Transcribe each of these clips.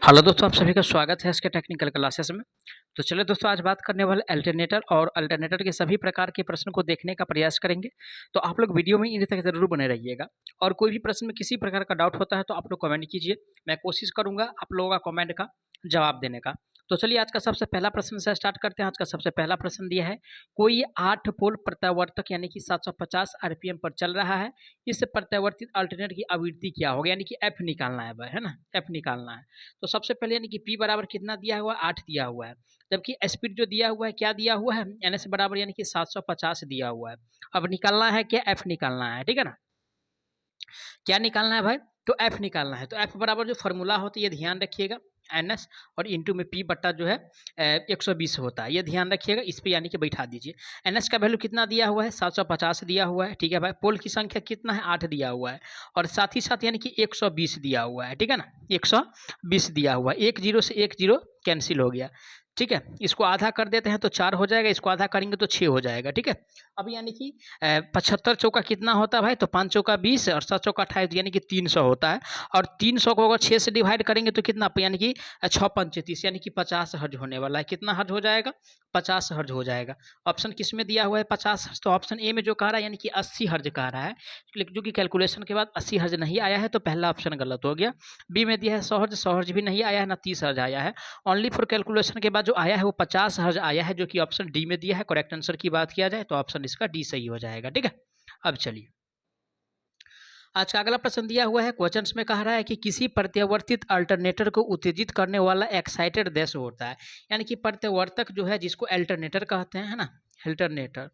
Hello दोस्तों, आप सभी का स्वागत है इसके टेक्निकल क्लासेस में। तो चलिए दोस्तों, आज बात करने वाले अल्टरनेटर और अल्टरनेटर के सभी प्रकार के प्रश्न को देखने का प्रयास करेंगे। तो आप लोग वीडियो में अंत तक ज़रूर बने रहिएगा और कोई भी प्रश्न में किसी प्रकार का डाउट होता है तो आप लोग कमेंट कीजिए। मैं कोशिश करूँगा आप लोगों का कमेंट का जवाब देने का। तो चलिए आज का सबसे पहला प्रश्न से स्टार्ट करते हैं। आज का सबसे पहला प्रश्न दिया है, कोई 8 पोल प्रत्यावर्तक यानी कि 750 आरपीएम पर चल रहा है। इस प्रत्यावर्तित अल्टरनेटर की आवृत्ति क्या होगी, यानी कि एफ निकालना है भाई, है ना, एफ निकालना है। तो सबसे पहले यानी कि P बराबर कितना दिया हुआ है, 8 दिया हुआ है। जबकि स्पीड जो दिया हुआ है क्या दिया हुआ है, NS बराबर यानी कि 750 दिया हुआ है। अब निकालना है क्या, F निकालना है, ठीक है ना। क्या निकालना है भाई, तो F निकालना है। तो F बराबर जो फॉर्मूला होता है ये ध्यान रखिएगा, NS और इंटू में P बट्टा जो है 120 होता है, ये ध्यान रखिएगा। इस पे यानी कि बैठा दीजिए। NS का वैल्यू कितना दिया हुआ है, 750 दिया हुआ है, ठीक है भाई। पोल की संख्या कितना है, 8 दिया हुआ है और साथ ही साथ यानी कि 120 दिया हुआ है, ठीक है ना। 120 दिया हुआ है, 1 0 से 1 0 कैंसिल हो गया, ठीक है। इसको आधा कर देते हैं तो 4 हो जाएगा, इसको आधा करेंगे तो 6 हो जाएगा, ठीक है। अब यानी कि 75 चौका कितना होता है भाई, तो 5 चौका 20 और 7 चौका 28 यानी कि 300 होता है। और 300 को अगर 6 से डिवाइड करेंगे तो कितना, यानी कि 6 पंचे 30 यानी कि 50 हर्ज होने वाला है। कितना हर्ज हो जाएगा, 50 हर्ज हो जाएगा। ऑप्शन किस में दिया हुआ है, 50 हर्ज। तो ऑप्शन ए में जो कह रहा है यानी कि 80 हर्ज कह रहा है, लेकिन जो कि कैलकुलेशन के बाद 80 हर्ज नहीं आया है तो पहला ऑप्शन गलत हो गया। बी में दिया है 100 हर्ज, 100 हर्ज भी नहीं आया है, ना 30 हर्ज आया है। ओनली फॉर कैलकुलेशन के बाद जो आया है वो 50 हर्ज आया है, जो कि ऑप्शन डी में दिया है। करेक्ट आंसर की बात किया जाए तो ऑप्शन इसका डी सही हो जाएगा, ठीक है। अब चलिए आज का अगला प्रश्न दिया हुआ है। क्वेश्चंस में कह रहा है कि किसी प्रत्यावर्तित अल्टरनेटर को उत्तेजित करने वाला एक्साइटेड देश होता है। यानी कि प्रत्यावर्तक जो है जिसको अल्टरनेटर कहते हैं, है ना, अल्टरनेटर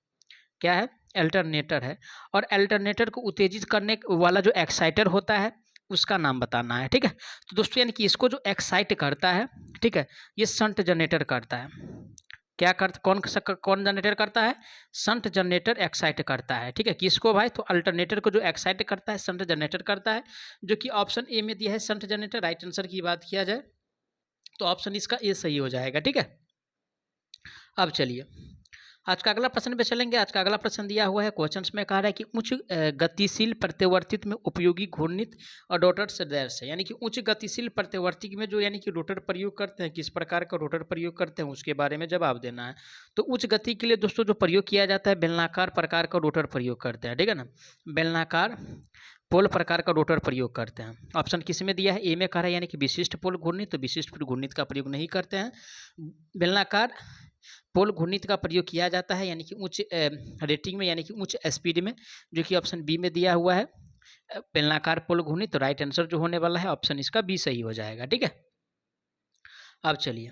क्या है, अल्टरनेटर है। और अल्टरनेटर को उत्तेजित करने वाला जो एक्साइटर होता है उसका नाम बताना है, ठीक है। तो दोस्तों यानी कि इसको जो एक्साइट करता है, ठीक है, ये शंट जनरेटर करता है। क्या करता, कौन जनरेटर करता है, शंट जनरेटर एक्साइट करता है, ठीक है। किसको भाई, तो अल्टरनेटर को जो एक्साइट करता है शंट जनरेटर करता है, जो कि ऑप्शन ए में दिया है शंट जनरेटर। राइट आंसर की बात किया जाए तो ऑप्शन इसका ए सही हो जाएगा, ठीक है। अब चलिए आज का अगला प्रश्न पे चलेंगे। आज का अगला प्रश्न दिया हुआ है। क्वेश्चंस में कह रहा है कि उच्च गतिशील प्रत्यावर्तित में उपयोगी घूर्णित और रोटर से डैश है। यानी कि उच्च गतिशील प्रत्यावर्ती में जो यानी कि रोटर प्रयोग करते हैं, किस प्रकार का रोटर प्रयोग करते हैं उसके बारे में जवाब देना है। तो उच्च गति के लिए दोस्तों जो प्रयोग किया जाता है बेलनाकार प्रकार का रोटर प्रयोग करते हैं, ठीक है ना। बेलनाकार पोल प्रकार का रोटर प्रयोग करते हैं। ऑप्शन किस में दिया है, ए में कह रहा है यानी कि विशिष्ट पोल घूर्णित, तो विशिष्ट पोल घूर्णित का प्रयोग नहीं करते हैं। बेलनाकार पोल घूर्णित का प्रयोग किया जाता है यानी कि उच्च रेटिंग में यानी कि उच्च स्पीड में, जो कि ऑप्शन बी में दिया हुआ है बेलनाकार पोल घूर्णित। तो राइट आंसर जो होने वाला है ऑप्शन इसका बी सही हो जाएगा, ठीक है। अब चलिए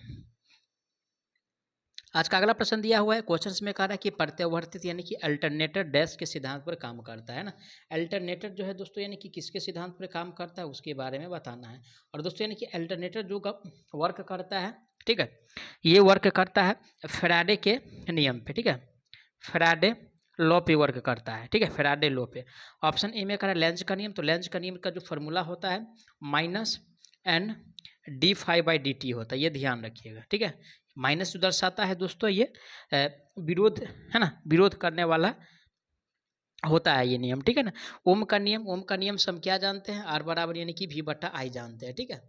आज का अगला प्रश्न दिया हुआ है। क्वेश्चंस में कह रहा है कि प्रत्यावर्तित यानी कि अल्टरनेटर डैश के सिद्धांत पर काम करता है ना। अल्टरनेटर जो है दोस्तों यानी कि किसके सिद्धांत पर काम करता है उसके बारे में बताना है। और दोस्तों यानी कि अल्टरनेटर जो वर्क करता है, ठीक है, ये वर्क करता है फैराडे के नियम पे, ठीक है। फैराडे लॉ पे वर्क करता है, ठीक है, फैराडे लॉ पे। ऑप्शन ए में कह रहा है लेंज का नियम। तो लेंज का नियम का जो फॉर्मूला होता है -N/d∅/dt होता है, ये ध्यान रखिएगा, ठीक है। माइनस जो दर्शाता है दोस्तों ये विरोध, है ना, विरोध करने वाला होता है ये नियम, ठीक है ना। ओम का नियम से हम क्या जानते हैं, आर बराबर यानी कि V/I जानते हैं, ठीक है।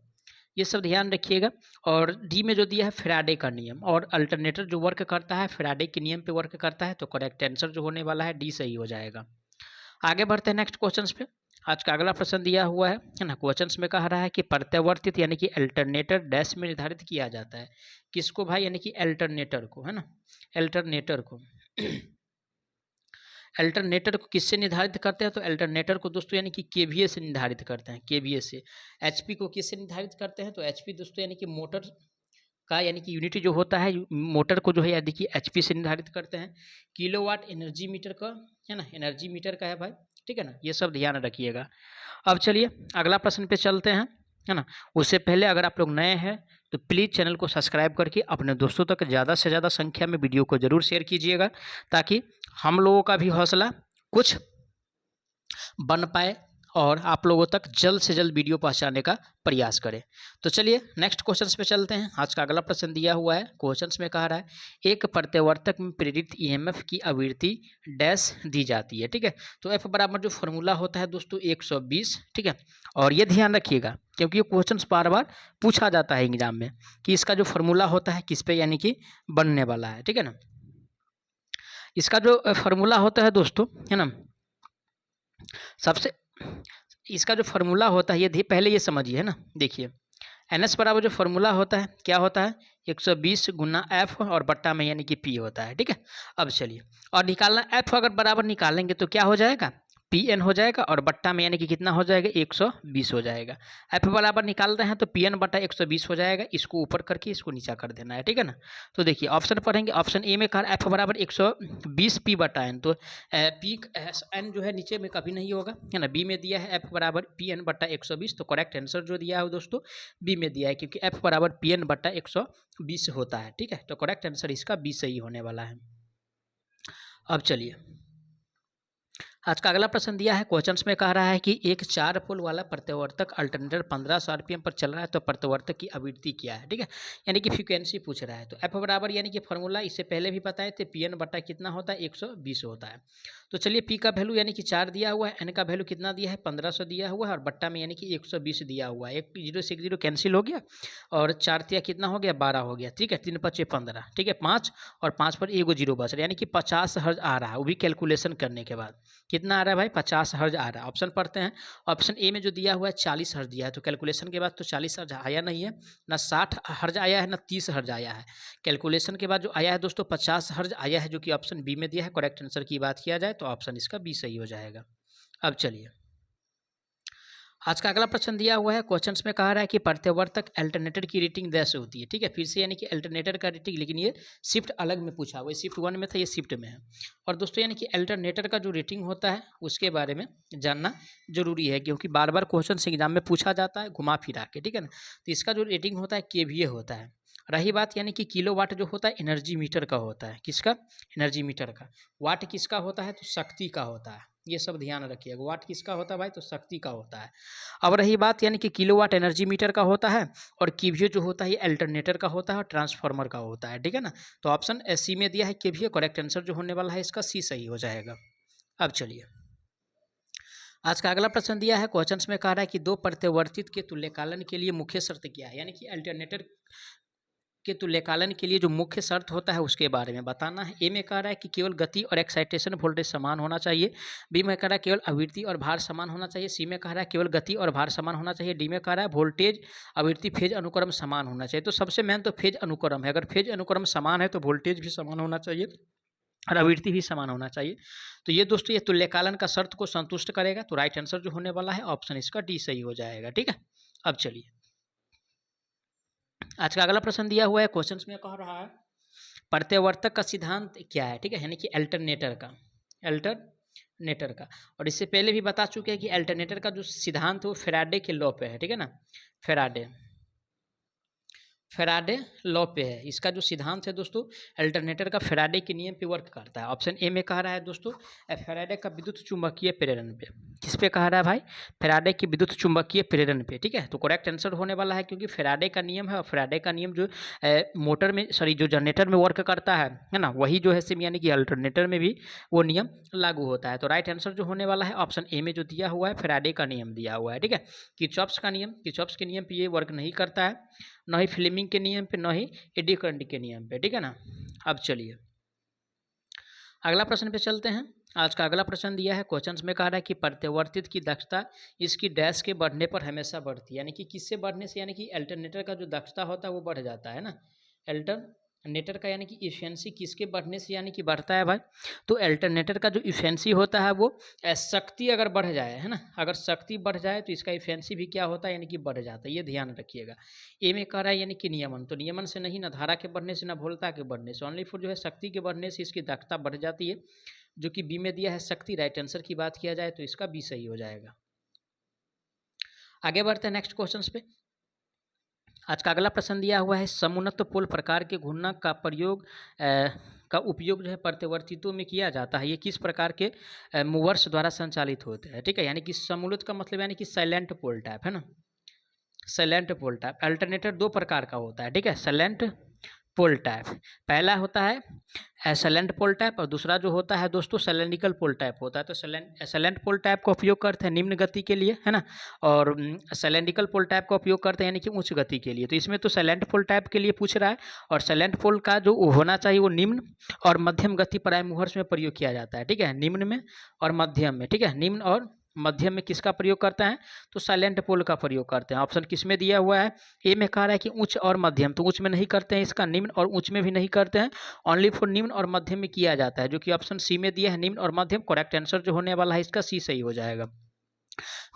ये सब ध्यान रखिएगा। और डी में जो दिया है फैराडे का नियम, और अल्टरनेटर जो वर्क करता है फैराडे के नियम पे वर्क करता है। तो करेक्ट आंसर जो होने वाला है डी सही हो जाएगा। आगे बढ़ते हैं नेक्स्ट क्वेश्चंस पे। आज का अगला प्रश्न दिया हुआ है ना। क्वेश्चंस में कह रहा है कि प्रत्यावर्तित यानी कि अल्टरनेटर डैश में निर्धारित किया जाता है। किसको भाई, यानी कि अल्टरनेटर को, है ना, अल्टरनेटर को अल्टरनेटर को किससे निर्धारित करते हैं, तो अल्टरनेटर को दोस्तों यानी कि केवीए से निर्धारित करते हैं, केवीए से। एचपी को किससे निर्धारित करते हैं, तो एचपी दोस्तों यानी कि मोटर का यानी कि यूनिट जो होता है मोटर को जो है यानी कि एचपी से निर्धारित करते हैं। किलोवाट एनर्जी मीटर का, है ना, एनर्जी मीटर का है भाई, ठीक है ना। ये सब ध्यान रखिएगा। अब चलिए अगला प्रश्न पे चलते हैं, है ना। उससे पहले अगर आप लोग नए हैं तो प्लीज़ चैनल को सब्सक्राइब करके अपने दोस्तों तक ज़्यादा से ज़्यादा संख्या में वीडियो को ज़रूर शेयर कीजिएगा, ताकि हम लोगों का भी हौसला कुछ बन पाए और आप लोगों तक जल्द से जल्द वीडियो पहुंचाने का प्रयास करें। तो चलिए नेक्स्ट क्वेश्चन पे चलते हैं। आज का अगला प्रश्न दिया हुआ है, क्वेश्चन में कह रहा है एक प्रत्यावर्तक में प्रेरित ईएमएफ की आवृत्ति डैश दी जाती है। ठीक है, तो एफ बराबर जो फॉर्मूला होता है दोस्तों 120। ठीक है, और ये ध्यान रखिएगा क्योंकि ये क्वेश्चन बार बार पूछा जाता है एग्जाम में कि इसका जो फॉर्मूला होता है किस पे यानी कि बनने वाला है। ठीक है ना, इसका जो फॉर्मूला होता है दोस्तों, है ना, सबसे इसका जो फॉर्मूला होता है ये पहले ये समझिए, है ना। देखिए एन एस बराबर जो फॉर्मूला होता है क्या होता है, 120 गुना एफ और बट्टा में यानी कि पी होता है। ठीक है, अब चलिए और निकालना, एफ अगर बराबर निकालेंगे तो क्या हो जाएगा, पी एन हो जाएगा और बट्टा में यानी कि कितना हो जाएगा, 120 हो जाएगा। एफ बराबर निकाल रहे हैं तो पी एन बट्टा 120 हो जाएगा, इसको ऊपर करके इसको नीचा कर देना है। ठीक है ना, तो देखिए ऑप्शन पढ़ेंगे, ऑप्शन ए में कहा एफ बराबर 120 पी बट्टा एन, तो पी एन जो है नीचे में कभी नहीं होगा, है ना। बी में दिया है एफ बराबर पी एन बट्टा 120, तो करेक्ट आंसर जो दिया है दोस्तों बी में दिया है क्योंकि एफ बराबर पी एन बट्टा 120 होता है। ठीक है, तो करेक्ट आंसर इसका बी सही होने वाला है। अब चलिए आज का अगला प्रश्न दिया है, क्वेश्चंस में कह रहा है कि एक 4 पोल वाला प्रत्यावर्तक अल्टरनेटर 1500 आरपीएम पर चल रहा है, तो प्रत्यावर्तक की आवृत्ति क्या है। ठीक है, यानी कि फ्रीक्वेंसी पूछ रहा है। तो एफ बराबर यानी कि फॉर्मूला इससे पहले भी बताए थे, पी एन बट्टा कितना होता है, 120 होता है। तो चलिए पी का वैल्यू यानी कि 4 दिया हुआ है, एन का वैल्यू कितना दिया है, 1500 दिया हुआ है और बट्टा में यानी कि 120 दिया हुआ है। 1 0 से 1 0 कैंसिल हो गया और 4 तिया कितना हो गया, 12 हो गया। ठीक है, 3 5 15। ठीक है, 5 और 5 पर 1 0 बच रहा है, यानी कि 50 हर्ज आ रहा है, वो भी कैलकुलेशन करने के बाद कितना आ रहा है भाई, 50 हर्ज आ रहा है। ऑप्शन पढ़ते हैं, ऑप्शन ए में जो दिया हुआ है 40 हर्ज दिया है, तो कैलकुलेशन के बाद तो 40 हर्ज आया नहीं है, ना 60 हर्ज आया है, ना 30 हर्ज आया है। कैलकुलेशन के बाद जो आया है दोस्तों 50 हर्ज आया है, जो कि ऑप्शन बी में दिया है। करेक्ट आंसर की बात किया जाए तो ऑप्शन इसका बी सही हो जाएगा। अब चलिए आज का अगला प्रश्न दिया हुआ है, क्वेश्चंस में कहा रहा है कि प्रत्यावर्तक अल्टरनेटर की रेटिंग कैसे होती है। ठीक है, फिर से यानी कि अल्टरनेटर का रेटिंग, लेकिन ये शिफ्ट अलग में पूछा हुआ है, शिफ्ट 1 में था, ये शिफ्ट में है। और दोस्तों यानी कि अल्टरनेटर का जो रेटिंग होता है उसके बारे में जानना जरूरी है क्योंकि बार बार क्वेश्चन एग्जाम में पूछा जाता है घुमा फिरा के। ठीक है ना, तो इसका जो रेटिंग होता है केवीए होता है। रही बात यानी कि किलोवाट जो होता है एनर्जी मीटर का होता है, किसका, एनर्जी मीटर का। वाट किसका होता है, तो शक्ति का होता है। ये सब ध्यान रखिएगा, वाट किसका होता है भाई, तो शक्ति का होता है। अब रही बात यानी कि किलोवाट एनर्जी मीटर का होता है और केवीए जो होता है ये अल्टरनेटर का होता है और ट्रांसफार्मर का होता है। ठीक है ना, तो ऑप्शन सी में दिया है केवीए, करेक्ट आंसर जो होने वाला है इसका सी सही हो जाएगा। अब चलिए आज का अगला प्रश्न दिया है, क्वेश्चंस में कह रहा है कि दो प्रत्यावर्तित के तुल्यकालन के लिए मुख्य शर्त क्या है, यानी कि अल्टरनेटर के तुल्यकालन के लिए जो मुख्य शर्त होता है उसके बारे में बताना है। ए में कह रहा है कि केवल गति और एक्साइटेशन वोल्टेज समान होना चाहिए। बी में कह रहा है केवल आवृत्ति और भार समान होना चाहिए। सी में कह रहा है केवल गति और भार समान होना चाहिए। डी में कह रहा है वोल्टेज आवृत्ति फेज अनुक्रम समान होना चाहिए। तो सबसे मेन तो फेज अनुक्रम है, अगर फेज अनुक्रम समान है तो वोल्टेज भी समान होना चाहिए और आवृत्ति भी समान होना चाहिए। तो ये दोस्तों ये तुल्यकालन का शर्त को संतुष्ट करेगा, तो राइट आंसर जो होने वाला है ऑप्शन इसका डी सही हो जाएगा। ठीक है, अब चलिए आज का अगला प्रश्न दिया हुआ है, क्वेश्चंस में कह रहा है प्रत्यावर्तक का सिद्धांत क्या है। ठीक है, यानी कि अल्टरनेटर का और इससे पहले भी बता चुके हैं कि अल्टरनेटर का जो सिद्धांत है वो फेराडे के लॉ पे है। ठीक है ना, फेराडे लॉ पे है। इसका जो सिद्धांत है दोस्तों अल्टरनेटर का फेराडे के नियम पे वर्क करता है। ऑप्शन ए में कह रहा है दोस्तों फेराडे का विद्युत चुंबकीय प्रेरण पे। किस पे कह रहा है भाई, फेराडे की विद्युत चुंबकीय प्रेरण पे। ठीक है, तो करेक्ट आंसर होने वाला है क्योंकि फेराडे का नियम है और फेराडे का नियम जो मोटर में जो जनरेटर में वर्क करता है ना, वही जो है सेम यानी कि अल्टरनेटर में भी वो नियम लागू होता है। तो राइट आंसर जो होने वाला है ऑप्शन ए में जो दिया हुआ है फेराडे का नियम दिया हुआ है। ठीक है, किरचॉफ्स का नियम, किरचॉफ्स के नियम पे ये वर्क नहीं करता है, न ही फ्लेमिंग के नियम पे, न ही एडी करंट के नियम पे। ठीक है ना, अब चलिए अगला प्रश्न पे चलते हैं। आज का अगला प्रश्न दिया है, क्वेश्चंस में कह रहा है कि प्रत्यावर्तित की दक्षता इसकी डैश के बढ़ने पर हमेशा बढ़ती है, यानी कि किससे बढ़ने से, यानी कि अल्टरनेटर का जो दक्षता होता है वो बढ़ जाता है ना। अल्टरनेटर का यानी कि इफिशिएंसी किसके बढ़ने से यानी कि बढ़ता है भाई, तो अल्टरनेटर का जो इफिशिएंसी होता है वो शक्ति अगर बढ़ जाए, है ना, अगर शक्ति बढ़ जाए तो इसका इफिशिएंसी भी क्या होता है यानी कि बढ़ जाता है। ये ध्यान रखिएगा। ए में कह रहा है यानी कि नियमन, तो नियमन से नहीं, ना धारा के बढ़ने से, ना वोल्टा के बढ़ने से, ओनली फॉर जो है शक्ति के बढ़ने से इसकी दक्षता बढ़ जाती है, जो कि बी में दिया है शक्ति। राइट आंसर की बात किया जाए तो इसका बी सही हो जाएगा। आगे बढ़ते हैं नेक्स्ट क्वेश्चंस पे। आज का अगला प्रश्न दिया हुआ है समुन्नत पोल प्रकार के घूर्णक का प्रयोग का उपयोग जो है प्रत्यावर्तित्व में किया जाता है, ये किस प्रकार के मूवर्स द्वारा संचालित होते हैं, ठीक है। यानी कि समूलत का मतलब यानी कि साइलेंट पोल टाइप, है ना, साइलेंट पोल टाइप। अल्टरनेटर दो प्रकार का होता है, ठीक है, साइलेंट पोल टाइप। पहला होता है साइलेंट पोल टाइप और दूसरा जो होता है दोस्तों सैलेंडिकल पोल टाइप होता है। तो साइलेंट पोल टाइप का उपयोग करते हैं निम्न गति के लिए, है ना, और सैलेंडिकल पोल टाइप का उपयोग करते हैं यानी कि उच्च गति के लिए। तो इसमें तो साइलेंट पोल टाइप के लिए पूछ रहा है, और साइलेंट पोल का जो होना चाहिए वो निम्न और मध्यम गति प्राइम मूवर्स में प्रयोग किया जाता है, ठीक है, निम्न में और मध्यम में, ठीक है, निम्न और मध्यम में किसका प्रयोग करते हैं, तो साइलेंट पोल का प्रयोग करते हैं। ऑप्शन किस में दिया हुआ है, ए में कह रहा है कि उच्च और मध्यम, तो उच्च में नहीं करते हैं इसका, निम्न और उच्च में भी नहीं करते हैं, ओनली फॉर निम्न और मध्यम में किया जाता है, जो कि ऑप्शन सी में दिया है निम्न और मध्यम। करेक्ट आंसर जो होने वाला है इसका सी सही हो जाएगा।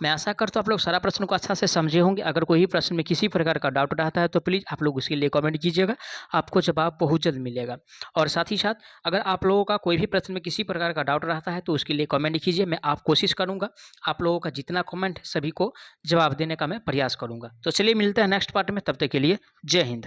मैं आशा करता हूँ आप लोग सारा प्रश्न को अच्छा से समझे होंगे। अगर कोई भी प्रश्न में किसी प्रकार का डाउट रहता है तो प्लीज़ आप लोग उसके लिए कमेंट कीजिएगा, आपको जवाब बहुत जल्द मिलेगा। और साथ ही साथ अगर आप लोगों का कोई भी प्रश्न में किसी प्रकार का डाउट रहता है तो उसके लिए कमेंट कीजिए, मैं आप कोशिश करूँगा आप लोगों का जितना कमेंट है सभी को जवाब देने का मैं प्रयास करूँगा। तो चलिए मिलते हैं नेक्स्ट पार्ट में, तब तक के लिए जय हिंद।